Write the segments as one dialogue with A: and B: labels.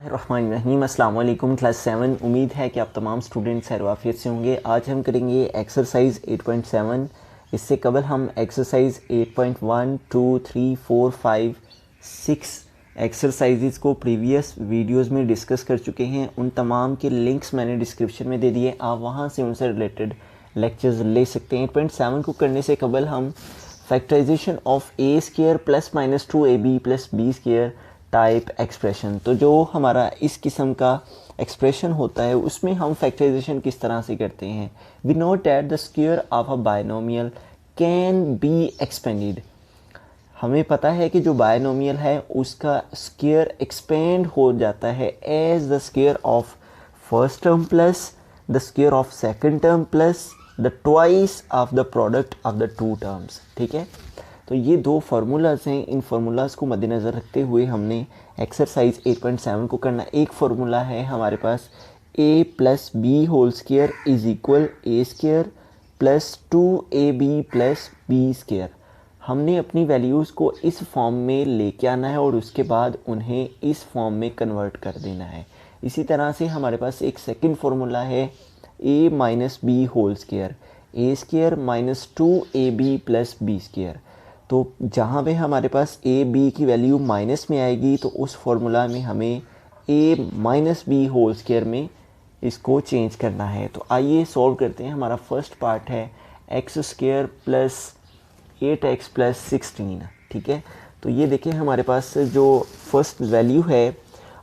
A: रहमानिर्रहीम। अस्सलाम वालेकुम क्लास 7। उम्मीद है कि आप तमाम स्टूडेंट्स खैरियत से होंगे। आज हम करेंगे एक्सरसाइज 8.7। इससे कबल हम एक्सरसाइज 8.1, 2, 3, 4, 5, 6 एक्सरसाइजेज़ को प्रीवियस वीडियोस में डिस्कस कर चुके हैं। उन तमाम के लिंक्स मैंने डिस्क्रिप्शन में दे दिए, आप वहां से उनसे रिलेटेड लेक्चर्स ले सकते हैं। 8.7 को करने से कबल हम factorization of a square plus minus 2ab plus b square type expression, तो जो हमारा इस किस्म का एक्सप्रेशन होता है उसमें हम फैक्टराइजेशन किस तरह से करते हैं। We note that the square of a binomial can be expanded. हमें पता है कि जो बायनोमियल है उसका स्क्वायर एक्सपेंड हो जाता है as the square of first term plus the square of second term plus the twice of the product of the two terms. ठीक है, तो ये दो फार्मूलाज हैं। इन फार्मूलाज को मद्देनज़र रखते हुए हमने एक्सरसाइज 8.7 को करना। एक फार्मूला है हमारे पास a plus B whole square is equal a square plus 2ab plus b square. हमने अपनी वैल्यूज़ को इस फॉर्म में लेके आना है और उसके बाद उन्हें इस फॉर्म में कन्वर्ट कर देना है। इसी तरह से हमारे पास एक सेकंड फार्मूला है a minus B whole square, a square minus 2ab plus b square. तो जहाँ पे हमारे पास ए बी की वैल्यू माइनस में आएगी तो उस फार्मूला में हमें a minus B whole square में इसको चेंज करना है। तो आइए सॉल्व करते हैं। हमारा फर्स्ट पार्ट है x square plus 8x plus 16। ठीक है, तो ये देखें हमारे पास जो फर्स्ट वैल्यू है,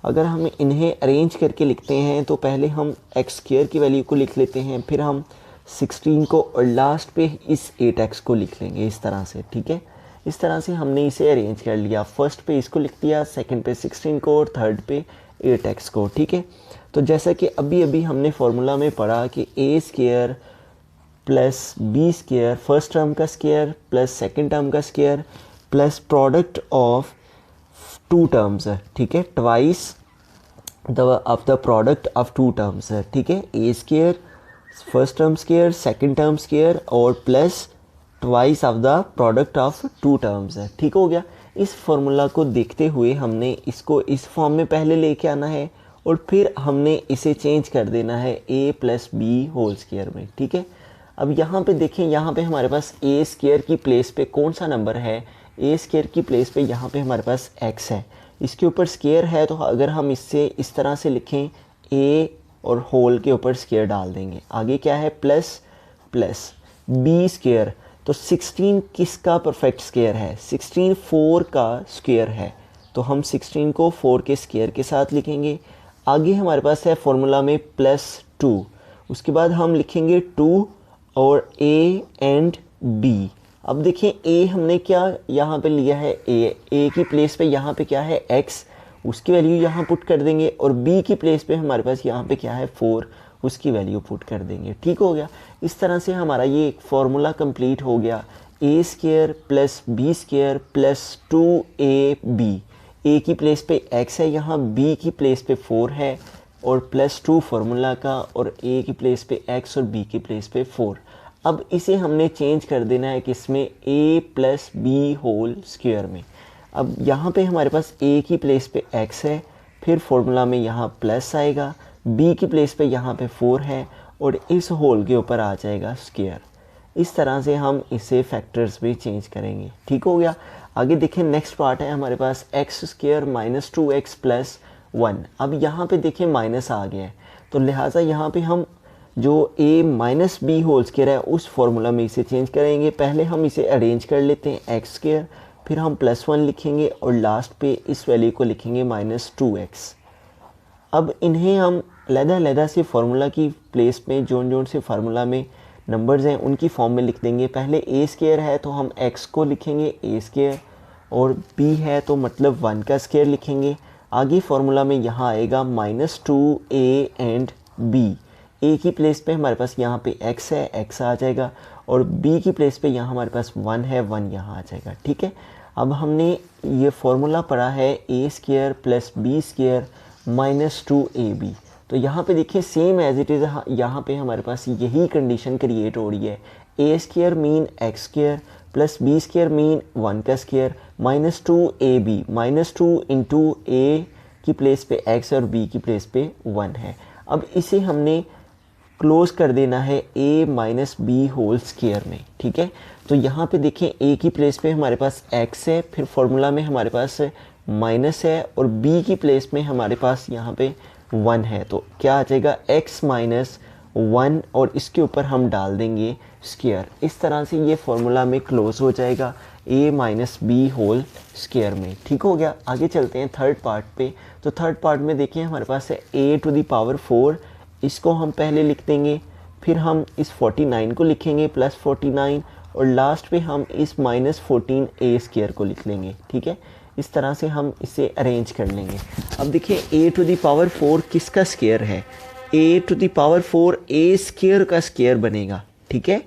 A: अगर हम इन्हें अरेंज करके लिखते हैं तो पहले हम एक्स स्क्वायर की वैल्यू को लिख लेते हैं, फिर हम 16 को और लास्ट पे इस 8x को लिख लेंगे इस तरह से। ठीक है, इस तरह से हमने इसे अरेंज कर लिया। फर्स्ट पे इसको लिख दिया, सेकंड पे 16 को और थर्ड पे 8x को। ठीक है, तो जैसा कि अभी अभी हमने फार्मूला में पढ़ा कि a square plus b square first term का स्क्वायर प्लस सेकंड टर्म का square plus product of two terms है। ठीक है, twice of the product of two terms है। ठीक है, a square first term square second term square और plus twice of the product of two terms है। ठीक हो गया। इस फार्मूला को देखते हुए हमने इसको इस फॉर्म में पहले लेके आना है और फिर हमने इसे चेंज कर देना है a plus B whole square में। ठीक है, अब यहाँ पे देखें, यहाँ पे हमारे पास ए स्क्वायर की प्लेस पे कौन सा नंबर है। ए स्क्वायर की प्लेस पे यहाँ पे हमारे पास x है, इसके ऊपर स्क्वायर है, तो अगर हम इससे इस तरह से लिखें a और होल के ऊपर स्क्वायर डाल देंगे। आगे क्या है, प्लस प्लस बी स्क्वायर, तो 16 किसका परफेक्ट स्क्वायर है, 16 4 का स्क्वायर है, तो हम 16 को 4 के स्क्वायर के साथ लिखेंगे। आगे हमारे पास है फॉर्मूला में प्लस 2, उसके बाद हम लिखेंगे 2 और a एंड b। अब देखें a हमने क्या यहाँ पे लिया है, a की प्लेस पे यहाँ पे क्या है x, उसकी वैल्यू यहाँ पुट कर देंगे, और b की प्लेस पे हमारे पास यहाँ पे क्या है 4, उसकी वैल्यू पुट कर देंगे। ठीक हो गया। इस तरह से हमारा ये फार्मूला कंप्लीट हो गया। A square plus b square plus 2ab, a की प्लेस पे x है, यहाँ b की प्लेस पे 4 है और प्लस 2 फार्मूला का, और a की प्लेस पे x और b की प्लेस पे 4। अब इसे हमने चेंज कर देना है किसमें, a plus B whole square में। अब यहाँ पे हमारे पास a की प्लेस पे x है, फिर फार्मूला में यहाँ प्लस आएगा, b की प्लेस पे यहाँ पे 4 है और इस होल के ऊपर आ जाएगा स्क्वायर। इस तरह से हम इसे फैक्टर्स में चेंज करेंगे। ठीक हो गया। आगे देखें, नेक्स्ट पार्ट है हमारे पास x square minus 2x plus 1। अब यहाँ पे देखें माइनस आ गया है, तो लिहाजा यहाँ पे हम जो a minus B whole square है उस फार्मूला में इसे चेंज करेंगे। पहले हम इसे अरेंज कर लेते हैं, एक्स स्क्वायर, फिर हम प्लस 1 लिखेंगे और लास्ट पे इस वैल्यू को लिखेंगे माइनस 2x। अब इन्हें हम अलग-अलग से फार्मूला की प्लेस में जोन से फार्मूला में नंबर्स हैं उनकी फॉर्म में लिख देंगे। पहले ए स्क्वायर है तो हम x को लिखेंगे ए स्क्वायर, और b है तो मतलब 1 का स्क्वायर लिखेंगे। आगे फार्मूला में यहाँ आएगा minus 2a and b। a की प्लेस पे हमारे पास यहाँ पे x है, x आ जाएगा, और b की प्लेस पे यहाँ हमारे पास 1 है, 1 यहाँ आ जाएगा। ठीक है, अब हमने ये फार्मूला पढ़ा है a square plus b square minus 2ab। तो यहाँ पे देखिए सेम एज इट इज़, यहाँ पे हमारे पास यही कंडीशन क्रिएट हो रही है। A square mean x square plus b square mean 1 का square minus 2ab, minus 2 into a की प्लेस पे x और b की प्लेस पे 1 है। अब इसे हमने क्लोज कर देना है a minus B whole square में, ठीक है। तो यहाँ पे देखें a की प्लेस पे हमारे पास x है, फिर फॉर्मूला में हमारे पास माइनस है, और b की प्लेस में हमारे पास यहाँ पे 1 है। तो क्या आ जाएगा x माइनस 1 और इसके ऊपर हम डाल देंगे स्क्वायर। इस तरह से ये फॉर्मूला में क्लोज हो जाएगा a minus B whole square में, ठीक हो गया। आगे चलते हैं थर्ड पार्ट पे। तो थर्ड पार्ट में देखिए हमारे पास है a टू द पावर 4, इसको हम पहले लिख देंगे, फिर हम इस 49 को लिखेंगे प्लस 49, और लास्ट पे हम इस माइनस 14 a स्क्वायर को लिख लेंगे, ठीक है। इस तरह से हम इसे अरेंज कर लेंगे। अब देखिए a टू द पावर 4 किसका स्क्वायर है, a to the power 4 a square का स्क्वायर बनेगा, ठीक है।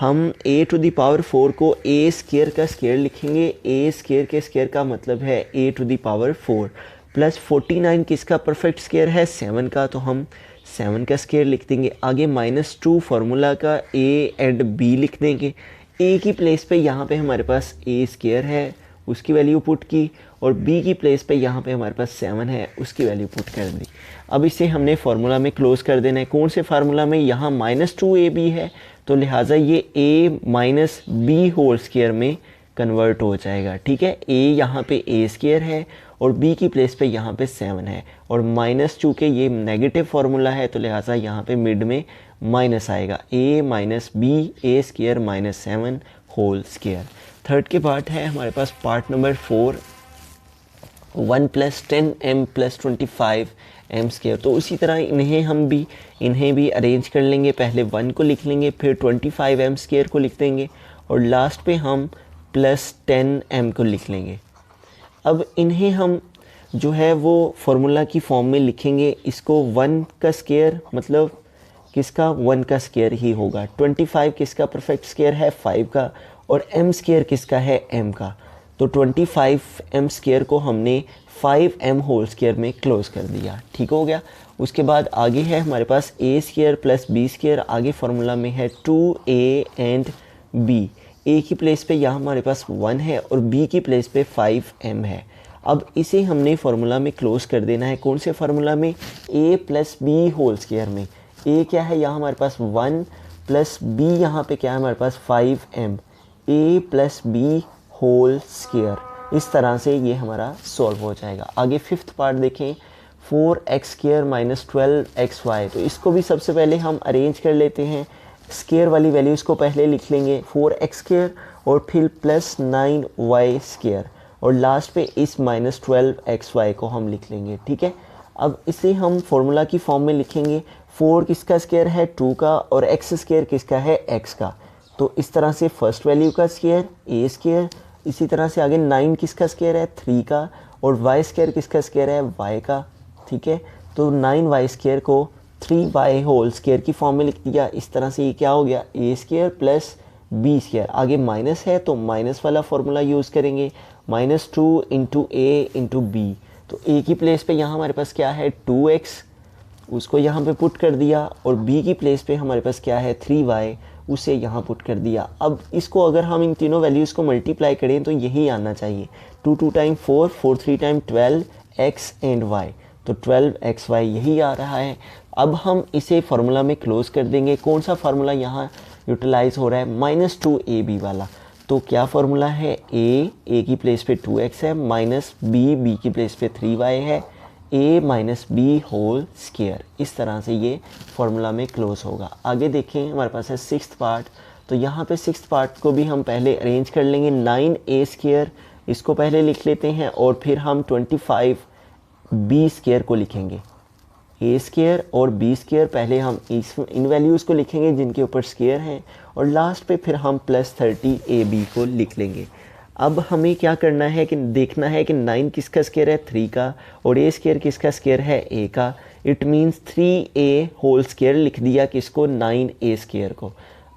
A: हम a टू द पावर 4 को a स्क्वायर का स्क्वायर लिखेंगे, a स्क्वायर के स्क्वायर का मतलब है a to the power 4, plus 49 किसका परफेक्ट स्क्वायर है, 7 का, तो हम 7 का स्क्वायर लिख देंगे। आगे -2 फार्मूला का a एंड b लिख देंगे। a की प्लेस पे यहाँ पे हमारे पास a स्क्वायर है, उसकी वैल्यू पुट की, और b की प्लेस पे यहाँ पे हमारे पास 7 है, उसकी वैल्यू पुट कर दी। अब इसे हमने फार्मूला में क्लोज कर देना है। कौन से फार्मूला में, यहाँ -2ab है, तो लिहाजा ये a minus B whole square में कन्वर्ट हो जाएगा, ठीक है। a यहाँ पे a स्क्वायर है और b की प्लेस पे यहाँ पे 7 है, और माइनस चूँकि ये नेगेटिव फार्मूला है तो लिहाजा यहाँ पे मिड में माइनस आएगा, a minus b a square minus 7 whole square. Third के पार्ट है हमारे पास पार्ट नंबर 4, 1 प्लस 10m प्लस 25m स्क्वायर। तो उसी तरह इन्हें भी अरेंज कर लेंगे। पहले 1 को लिख लेंगे, फिर 25m स्क्वायर को लिख देंगे, और लास्ट पे हम प्लस 10m को लिख लेंगे। अब इन्हें हम जो है वो फार्मूला की फॉर्म में लिखेंगे। इसको 1 का स्क्वायर मतलब किसका, 1 का स्क्वायर ही होगा। 25 किसका परफेक्ट स्क्वायर है, 5 का, और m स्क्वायर किसका है, m का। तो 25m स्क्वायर को हमने 5m होल स्क्वायर में क्लोज कर दिया, ठीक हो गया। उसके बाद आगे है हमारे पास a square plus b square. आगे फार्मूला में है 2a एंड b। a की प्लेस पे यहाँ हमारे पास 1 है और b की प्लेस पे 5m है। अब इसे हमने फार्मूला में क्लोज कर देना है। कौन से फार्मूला में, a plus B whole square में। a क्या है यहाँ हमारे पास 1, प्लस b यहाँ पे क्या है हमारे पास 5m, a plus B whole square. इस तरह से ये हमारा सॉल्व हो जाएगा। आगे फिफ्थ पार्ट देखें, 4x स्क्वायर माइनस 12xy। तो इसको भी सबसे पहले हम अरेंज कर लेते हैं। स्क्वायर वाली वैल्यूज़ को पहले लिख लेंगे, 4x स्क्वायर और फिर प्लस 9y स्क्वायर, और लास्ट पे इस माइनस 12xy को हम लिख लेंगे, ठीक है। अब इसे हम फार्मूला की फॉर्म में लिखेंगे। 4 किसका स्क्वायर है, 2 का, और x स्क्वायर किसका है, x का। तो इस तरह से फर्स्ट वैल्यू का स्क्वायर a स्क्वायर, इसी तरह से आगे 9 किसका स्क्वायर है, 3 का, और y स्क्वायर किसका स्क्वायर है, y का, ठीक है। तो 9y स्क्वायर को 3y होल स्क्वायर की फॉर्म में लिख दिया। इस तरह से ये क्या हो गया, a square plus b square. आगे माइनस है तो माइनस वाला फॉर्मूला यूज़ करेंगे, -2 इंटू a इंटू बी। तो a की प्लेस पे यहाँ हमारे पास क्या है 2x, उसको यहाँ पे पुट कर दिया, और b की प्लेस पे हमारे पास क्या है 3y, उसे यहाँ पुट कर दिया। अब इसको अगर हम इन तीनों वैल्यूज़ को मल्टीप्लाई करें तो यही आना चाहिए, 2 time 4, 4 3 time 12 x and y। तो 12xy यही आ रहा है। अब हम इसे फार्मूला में क्लोज कर देंगे। कौन सा फार्मूला यहाँ यूटिलाइज हो रहा है, -2ab वाला। तो क्या फार्मूला है, a की प्लेस पे 2x है, माइनस b की प्लेस पे 3y है, a minus B whole square. इस तरह से ये फार्मूला में क्लोज होगा। आगे देखें हमारे पास है सिक्स्थ पार्ट। तो यहाँ पे सिक्स्थ पार्ट को भी हम पहले अरेंज कर लेंगे। 9a स्क्वायर इसको पहले लिख लेते हैं, और फिर हम 25b स्क्वायर को लिखेंगे। a स्क्वायर और b स्क्वायर पहले हम इन वैल्यूज़ को लिखेंगे जिनके ऊपर स्क्वायर हैं, और लास्ट पे फिर हम प्लस 30ab को लिख लेंगे। अब हमें क्या करना है कि देखना है कि 9 किसका स्क्वायर है, 3 का, और a स्क्वायर किसका स्क्वायर है, a का। It means 3a whole square लिख दिया किसको, 9a स्क्वायर को,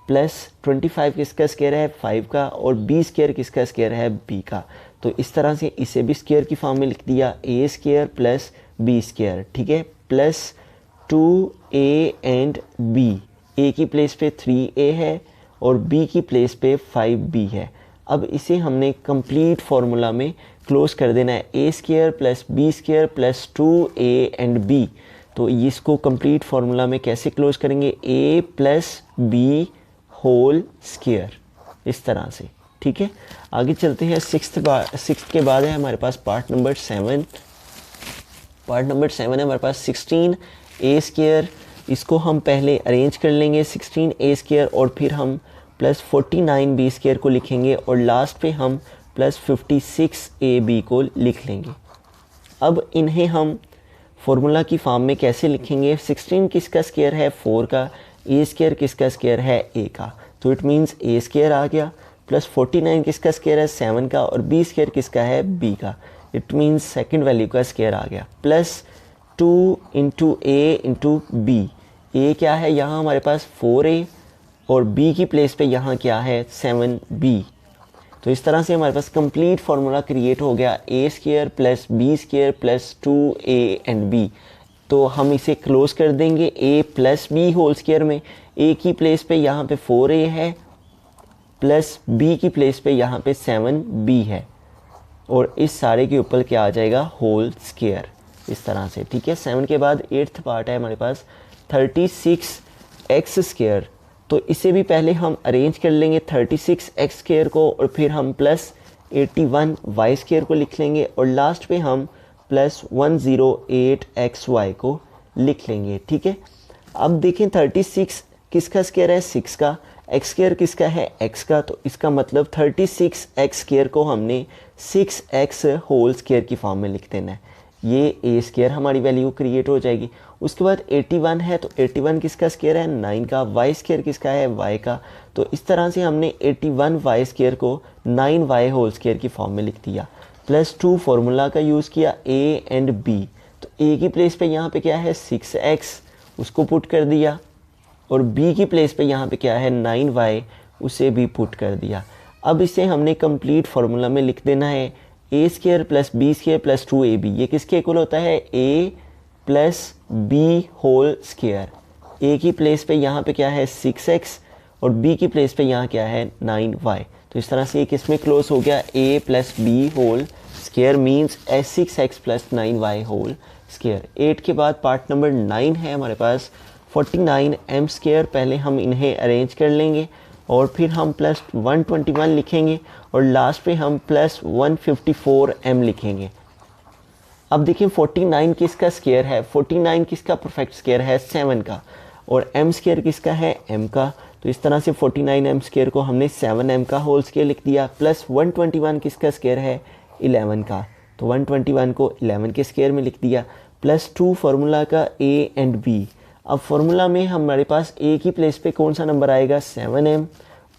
A: प्लस 25 किसका स्क्वायर है, 5 का, और b स्क्वायर किसका स्क्वायर है, b का। तो इस तरह से इसे भी स्क्वायर की फॉर्म में लिख दिया, a square plus b square, ठीक है, plus 2a and b। a की प्लेस पे 3a है और b की प्लेस पे 5b है। अब इसे हमने कंप्लीट फार्मूला में क्लोज कर देना है a square plus b square plus 2a and b। तो इसको कंप्लीट फार्मूला में कैसे क्लोज करेंगे, a plus B whole square, इस तरह से। ठीक है, आगे चलते हैं। सिक्स्थ के बाद है हमारे पास पार्ट नंबर 7। पार्ट नंबर 7 है हमारे पास 16a स्क्वायर। इसको हम पहले अरेंज कर लेंगे 16a स्क्वायर और फिर हम प्लस 49b स्क्वायर को लिखेंगे और लास्ट पे हम प्लस 56ab को लिख लेंगे। अब इन्हें हम फॉर्मूला की फॉर्म में कैसे लिखेंगे, 16 किसका स्क्वायर है 4 का, a स्क्वायर किसका स्क्वायर है a का, तो इट मीन्स a स्क्वायर आ गया, प्लस 49 किसका स्क्वायर है 7 का और b स्क्वायर किसका है b का, इट मीन्स सेकंड वैल्यू का स्क्वायर आ गया, plus 2 into a into b। a क्या है यहाँ हमारे पास 4a और b की प्लेस पे यहाँ क्या है 7b। तो इस तरह से हमारे पास कंप्लीट फार्मूला क्रिएट हो गया a square plus b square plus 2a and b। तो हम इसे क्लोज कर देंगे a plus b whole square में, a की प्लेस पे यहाँ पे 4a है प्लस b की प्लेस पे यहाँ पे 7b है और इस सारे के ऊपर क्या आ जाएगा होल स्क्वायर, इस तरह से। ठीक है, 7 के बाद 8th पार्ट है हमारे पास 36x स्क्वायर। तो इसे भी पहले हम अरेंज कर लेंगे 36x स्क्वायर को और फिर हम प्लस 81y स्क्वायर को लिख लेंगे और लास्ट पे हम प्लस 108xy को लिख लेंगे। ठीक है, अब देखें 36 किसका स्क्वायर है 6 का, x स्क्वायर किसका है x का, तो इसका मतलब 36x स्क्वायर को हमने 6x होल स्क्वायर की फॉर्म में लिख देना है। ये a स्क्वायर हमारी वैल्यू क्रिएट हो जाएगी। उसके बाद 81 है तो 81 किसका स्क्वायर है 9 का, y स्क्वायर किसका है y का, तो इस तरह से हमने 81y स्क्वायर को 9y होल स्क्वायर की फॉर्म में लिख दिया। प्लस 2 फार्मूला का यूज़ किया a एंड b, तो a की प्लेस पे यहाँ पे क्या है 6x, उसको पुट कर दिया और b की प्लेस पे यहाँ पे क्या है 9y, उसे भी पुट कर दिया। अब इसे हमने कंप्लीट फार्मूला में लिख देना है a square plus b square plus 2ab। ये किसके इक्वल होता है a plus b whole square. a की प्लेस पे यहाँ पे क्या है 6x और b की प्लेस पे यहाँ क्या है 9y। तो इस तरह से ये किस में क्लोज हो गया a plus b whole square means 6x plus 9y whole square. 8 के बाद पार्ट नंबर 9 है हमारे पास 49m स्क्वायर। पहले हम इन्हें अरेंज कर लेंगे और फिर हम प्लस 121 लिखेंगे और लास्ट पे हम प्लस 154m लिखेंगे। अब देखिए 49 किसका स्क्वायर है, 49 किसका परफेक्ट स्क्वायर है 7 का और m स्क्वायर किसका है m का। तो इस तरह से 49m स्क्वायर को हमने 7m का होल स्क्वायर लिख दिया। प्लस 121 किसका स्क्वायर है 11 का, तो 121 को 11 के स्क्वायर में लिख दिया। प्लस 2 फार्मूला का a एंड b। अब फार्मूला में हमारे पास a की प्लेस पे कौन सा नंबर आएगा 7m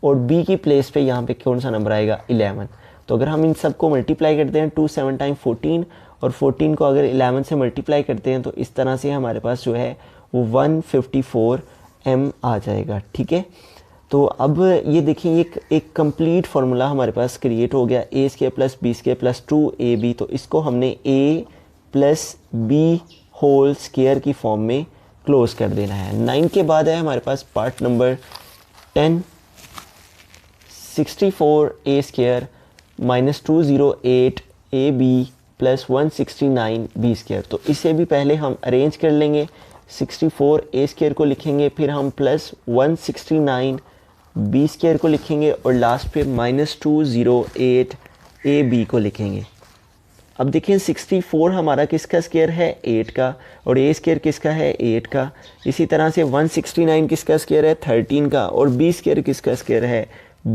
A: और b की प्लेस पे यहाँ पे कौन सा नंबर आएगा 11। तो अगर हम इन सब को मल्टीप्लाई करते हैं 2 7 टाइम 14 और 14 को अगर 11 से मल्टीप्लाई करते हैं तो इस तरह से हमारे पास जो है वो 154m आ जाएगा। ठीक है, तो अब ये देखिए एक कंप्लीट फार्मूला हमारे पास क्रिएट हो गया a square plus b square plus 2ab। तो इसको हमने a plus b whole square की फॉर्म में क्लोज कर देना है। 9 के बाद है हमारे पास part number 10 64a square minus 208ab plus 169b square. तो इसे भी पहले हम अरेंज कर लेंगे 64a स्क्वायर को लिखेंगे, फिर हम प्लस 169b स्क्वायर को लिखेंगे और लास्ट पे माइनस 208ab को लिखेंगे। अब देखिए 64 हमारा किसका स्क्वायर है 8 का और a स्क्वायर किसका है 8 का। इसी तरह से 169 किसका स्क्वायर है 13 का और b स्क्वायर किसका स्क्वायर है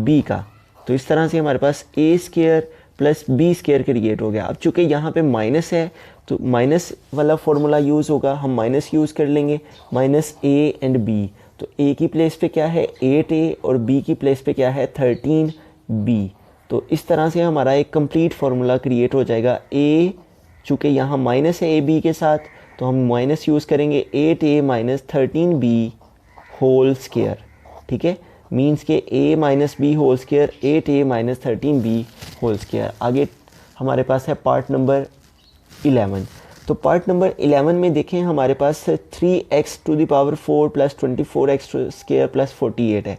A: b का। तो इस तरह से हमारे पास a square plus b square create हो गया। अब चूँकि यहाँ पे माइनस है तो माइनस वाला फॉर्मूला यूज़ होगा, हम माइनस यूज़ कर लेंगे माइनस a एंड b। तो a की प्लेस पे क्या है 8a और b की प्लेस पे क्या है 13b। तो इस तरह से हमारा एक कंप्लीट फार्मूला क्रिएट हो जाएगा। a चूँकि यहाँ माइनस है a b के साथ तो हम माइनस यूज़ करेंगे 8a minus 13b whole square. ठीक है, मीन्स के a minus B whole square 8a minus 13b whole square. आगे हमारे पास है पार्ट नंबर 11। तो पार्ट नंबर 11 में देखें हमारे पास 3x to the power 4 plus 24x square plus 48 है।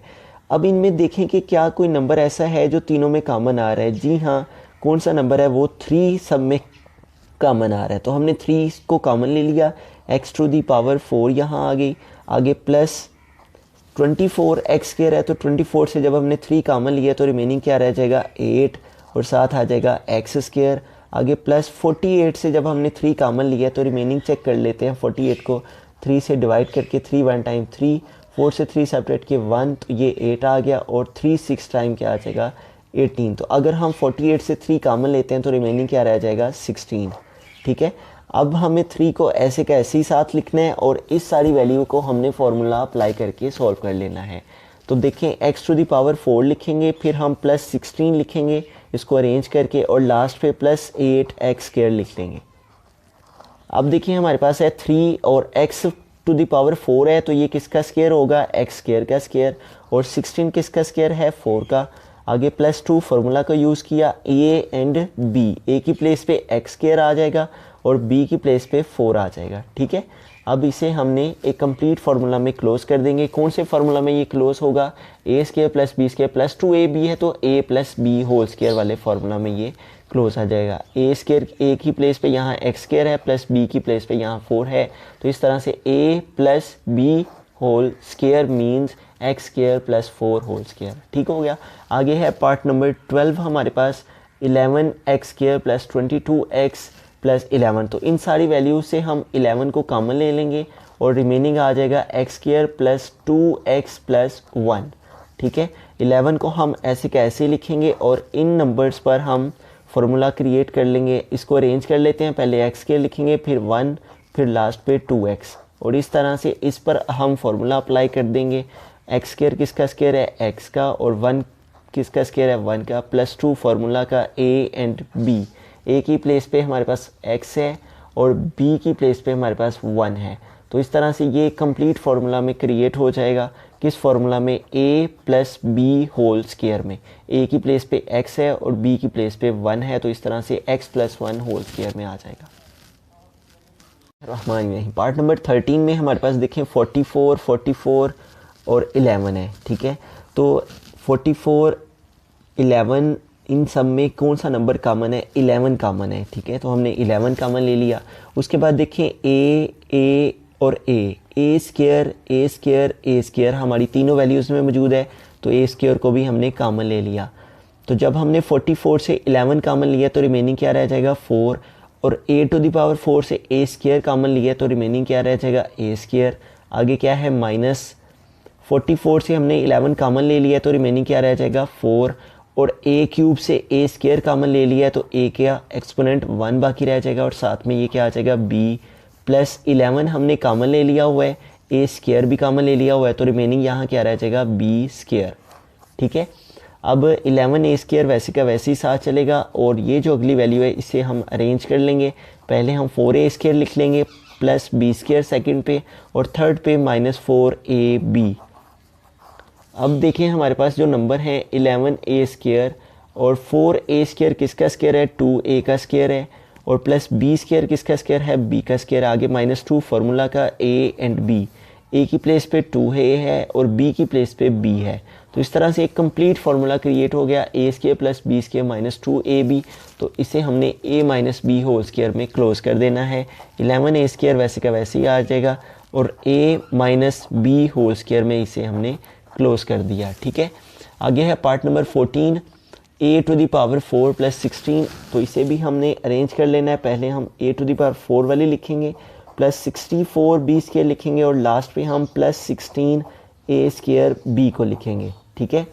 A: अब इनमें देखें कि क्या कोई नंबर ऐसा है जो तीनों में कॉमन आ रहा है। जी हाँ, कौन सा नंबर है वो 3 सब में कॉमन आ रहा है, तो हमने 3 को कॉमन ले लिया, एक्स टू दी पावर 4 यहाँ आ गई, आगे प्लस 24 एक्स स्क्वायर है, तो 24 से जब हमने 3 कॉमन लिया तो रिमेनिंग क्या रह जाएगा 8 और साथ आ जाएगा एक्स स्क्वायर, आगे प्लस 48 से जब हमने 3 कॉमन लिया तो रिमेनिंग चेक कर लेते हैं, 48 को 3 से डिवाइड करके 3 1 टाइम 3, 4 से 3 सेपरेट के 1, तो ये 8 आ गया, और 3 6 टाइम क्या आ जाएगा 18। तो अगर हम 48 से 3 कॉमन लेते हैं तो रिमेनिंग क्या रह जाएगा 16। ठीक है, अब हमें 3 को ऐसे का ऐसे ही साथ लिखना है और इस सारी वैल्यू को हमने फार्मूला अप्लाई करके सॉल्व कर लेना है। तो देखें x टू दी पावर 4 लिखेंगे, फिर हम प्लस 16 लिखेंगे इसको अरेंज करके, और लास्ट पे प्लस 8 एक्स स्क्वायर लिख देंगे। अब देखिए हमारे पास है 3 और x टू दी पावर 4 है, तो ये किसका स्क्वायर होगा एक्स स्क्वायर का स्क्वायर, और 16 किसका स्क्वायर है 4 का। आगे प्लस 2 फार्मूला का यूज़ किया, a एंड b, a की प्लेस पे एक्स स्क्वायर आ जाएगा और b की प्लेस पे 4 आ जाएगा। ठीक है, अब इसे हमने एक कंप्लीट फार्मूला में क्लोज कर देंगे। कौन से फार्मूला में ये क्लोज होगा, a square plus b square plus 2ab है, तो a plus B whole square वाले फार्मूला में ये क्लोज आ जाएगा। ए स्क्वायर ए की प्लेस पे यहाँ एक्स स्क्वायर है, प्लस बी की प्लेस पे यहाँ 4 है, तो इस तरह से a plus B whole square means X square plus 4 whole square. ठीक हो गया। आगे है पार्ट नंबर 12 हमारे पास, 11 X square plus 22x plus 11, तो इन सारी वैल्यूज से हम 11 को कॉमन ले लेंगे और रिमेनिंग आ जाएगा x square plus 2x plus 1। ठीक है, 11 को हम ऐसे कैसे लिखेंगे और इन नंबर्स पर हम फार्मूला क्रिएट कर लेंगे। इसको अरेंज कर लेते हैं, पहले एक्स स्क्वायर लिखेंगे, फिर 1, फिर लास्ट पे 2x, और इस तरह से इस पर हम फार्मूला अप्लाई कर देंगे। एक्स स्क्वायर किसका स्क्वायर है एक्स का, और 1 किसका स्क्वायर है 1 का, प्लस 2 फार्मूला का a एंड b, a की प्लेस पे हमारे पास x है और b की प्लेस पे हमारे पास 1 है, तो इस तरह से ये कंप्लीट फार्मूला में क्रिएट हो जाएगा। किस फार्मूला में, a plus B whole square में, a की प्लेस पे x है और b की प्लेस पे 1 है, तो इस तरह से x प्लस 1 होल स्क्वायर में आ जाएगा। रहमान पार्ट नंबर 13 में हमारे पास देखें 44, 44 और 11 है। ठीक है, तो 44, 11 इन सब में कौन सा नंबर कॉमन है 11 कॉमन है। ठीक है, तो हमने 11 कॉमन ले लिया। उसके बाद देखें a और a square a square a square हमारी तीनों वैल्यूज़ में मौजूद है, तो a स्क्वायर को भी हमने कॉमन ले लिया। तो जब हमने 44 से 11 कॉमन लिया तो रिमेनिंग क्या रह जाएगा 4, और a टू दी पावर 4 से a स्क्वायर कॉमन लिया तो रिमेनिंग क्या रह जाएगा a स्क्वायर। आगे क्या है माइनस 44 से हमने 11 कॉमन ले लिया तो रिमेनिंग क्या रह जाएगा 4, और a क्यूब से a स्क्वायर कॉमन ले लिया तो a का एक्सपोनेंट 1 बाकी रह जाएगा, और साथ में ये क्या आ जाएगा b, प्लस 11 हमने कॉमन ले लिया हुआ है, a स्क्वायर भी कॉमन ले लिया हुआ है, तो रिमेनिंग यहाँ क्या रह जाएगा b स्क्वायर। ठीक है, अब 11 a स्क्वायर वैसे का वैसे ही साथ चलेगा, और ये जो अगली वैल्यू है इसे हम अरेंज कर लेंगे। पहले हम 4a स्क्वायर लिख लेंगे प्लस b स्क्वायर सेकेंड पे, और थर्ड पे माइनस 4ab। अब देखें हमारे पास जो नंबर है 11a स्क्वायर और 4a स्क्वायर किसका स्क्वायर है 2a का स्क्वायर है, और प्लस b स्क्वायर किसका स्क्वायर है b का स्क्वायर। आगे माइनस 2 फार्मूला का a एंड b, a की प्लेस पे 2a है और b की प्लेस पे b है, तो इस तरह से एक कंप्लीट फार्मूला क्रिएट हो गया a square plus b square minus 2ab। तो इसे हमने a minus B whole square में क्लोज कर देना है। 11a स्क्वायर वैसे का वैसे ही आ जाएगा, और a minus B whole square में इसे हमने क्लोज कर दिया। ठीक है, आगे है part number 14, a to the power 4 plus 16, तो इसे भी हमने अरेंज कर लेना है। पहले हम a टू दी पावर 4 वाली लिखेंगे, प्लस 64 b स्क्वायर लिखेंगे, और लास्ट पे हम प्लस 16 a स्क्वायर b को लिखेंगे। ठीक है,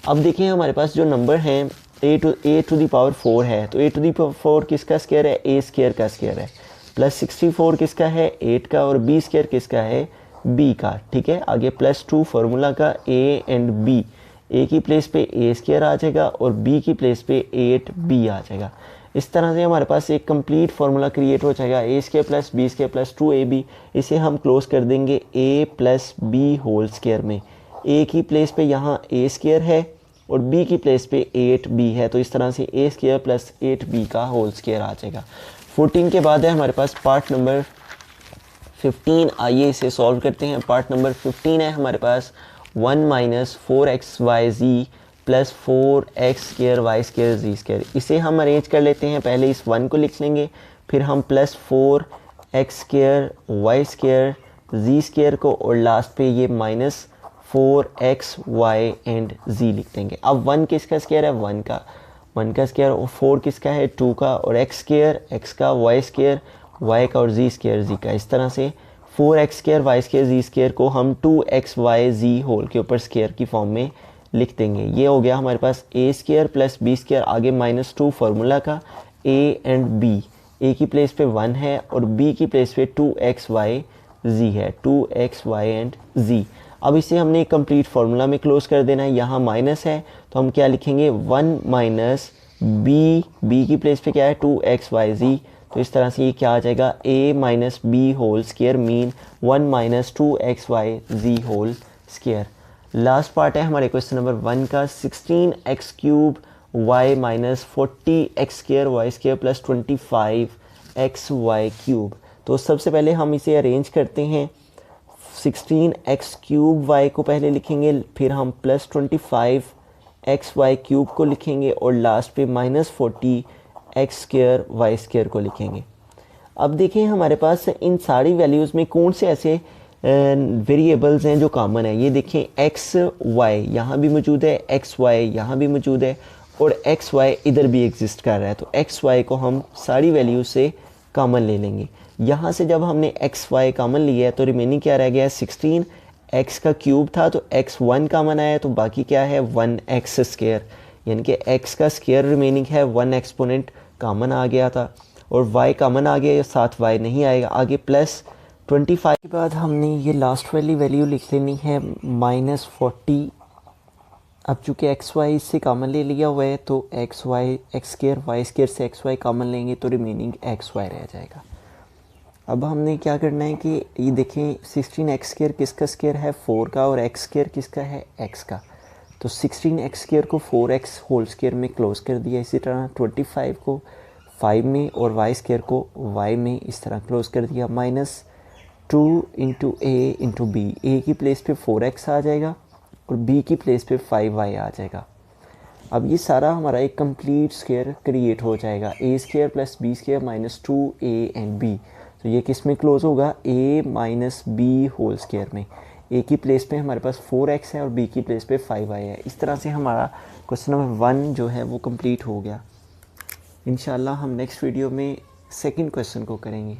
A: अब देखिए हमारे पास जो नंबर हैं a टू दी पावर 4 है, तो a टू दी पावर 4 किसका स्क्वायर है a स्क्वायर का स्क्वायर है, प्लस 64 किसका है 8 का, और b स्क्वायर किसका है b का। ठीक है, आगे प्लस 2 फार्मूला का a एंड b, a की प्लेस पे a स्क्वायर आ जाएगा और b की प्लेस पे 8b आ जाएगा। इस तरह से हमारे पास एक कंप्लीट फार्मूला क्रिएट हो जाएगा a square plus b square plus 2ab। इसे हम क्लोज कर देंगे a plus B whole square में। a की प्लेस पे यहाँ a स्क्वायर है और b की प्लेस पे 8b है, तो इस तरह से a स्क्वायर प्लस 8b का होल स्क्वायर आ जाएगा। 14 के बाद है हमारे पास पार्ट नंबर 15, आइए इसे सॉल्व करते हैं। पार्ट नंबर 15 है हमारे पास 1 minus 4xyz plus 4x² y² z²। इसे हम अरेंज कर लेते हैं, पहले इस 1 को लिख लेंगे, फिर हम प्लस 4x² y² z² को और लास्ट पे ये minus 4x y and z लिख देंगे। अब 1 किसका स्क्वायर है, 1 का स्क्वायर, और 4 किसका है, 2 का, और x का, y का और z का। इस तरह से 4x² y² z² को हम 2xyz होल के ऊपर स्क्वायर की फॉर्म में लिख देंगे। ये हो गया हमारे पास a² प्लस b², आगे -2 फार्मूला का, a एंड b, a की प्लेस पे 1 है और b की प्लेस पे 2xyz है, 2xy एंड z। अब इसे हमने कंप्लीट फार्मूला में क्लोज कर देना है, यहाँ माइनस है तो हम क्या लिखेंगे, 1 माइनस b की प्लेस पे क्या है, 2xyz। तो इस तरह से ये क्या आ जाएगा, a minus B whole square mean 1 minus 2xyz whole square. Last part है हमारे क्वेश्चन नंबर 1 का, 16x³ y minus 40x² y² plus 25xy³। तो सबसे पहले हम इसे अरेंज करते हैं, 16x³ y को पहले लिखेंगे, फिर हम प्लस 25xy³ को लिखेंगे और लास्ट पे माइनस 40x² y² को लिखेंगे। अब देखें हमारे पास इन सारी वैल्यूज़ में कौन से ऐसे वेरिएबल्स हैं जो कॉमन है। ये देखें एक्स वाई यहाँ भी मौजूद है, एक्स वाई यहाँ भी मौजूद है और एक्स वाई इधर भी एग्जिस्ट कर रहा है। तो एक्स वाई को हम सारी वैल्यू से कॉमन ले लेंगे। यहाँ से जब हमने एक्स वाई कॉमन लिया है तो रिमेनिंग क्या रह गया है, 16 एक्स का क्यूब था तो x1 कॉमन आया, तो बाकी क्या है 1x², यानी कि x का स्क्वायर रिमेनिंग है, 1 एक्सपोनेंट कॉमन आ गया था और y कॉमन आ गया, साथ y नहीं आएगा। आगे प्लस 25 के बाद हमने ये लास्ट वाली वैल्यू लिख लेनी है -40। अब चूँकि एक्स वाई इससे कॉमन ले लिया हुआ है तो एक्स स्क्वायर वाई स्क्वायर से एक्स वाई कॉमन लेंगे तो रिमेनिंग एक्स वाई रह जाएगा। अब हमने क्या करना है कि ये देखें 16x² किसका स्क्वायर है, 4 का, और x² किसका है, x का। तो 16x² को 4x होल स्क्वायर में क्लोज कर दिया, इसी तरह 25 को 5 में और y² को y में इस तरह क्लोज कर दिया। -2 into a into B, a की प्लेस पे 4x आ जाएगा और b की प्लेस पे 5y आ जाएगा। अब ये सारा हमारा एक कंप्लीट स्क्वायर क्रिएट हो जाएगा, a² plus b² minus 2a and b। तो ये किस में क्लोज होगा, a minus B whole square में। a की प्लेस पे हमारे पास 4x है और b की प्लेस पे 5y है। इस तरह से हमारा क्वेश्चन नंबर 1 जो है वो कंप्लीट हो गया। इंशाल्लाह हम नेक्स्ट वीडियो में सेकंड क्वेश्चन को करेंगे।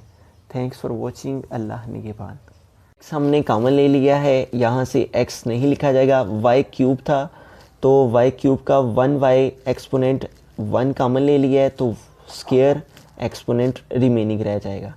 A: Thanks for watching. अल्लाह निगहबान। x हमने कॉमन ले लिया है, यहाँ से x नहीं लिखा जाएगा, y³ था तो y³ का 1y एक्सपोनेंट 1 कॉमन ले लिया है तो स्क्वायर एक्सपोनेंट रिमेनिंग रह जाएगा।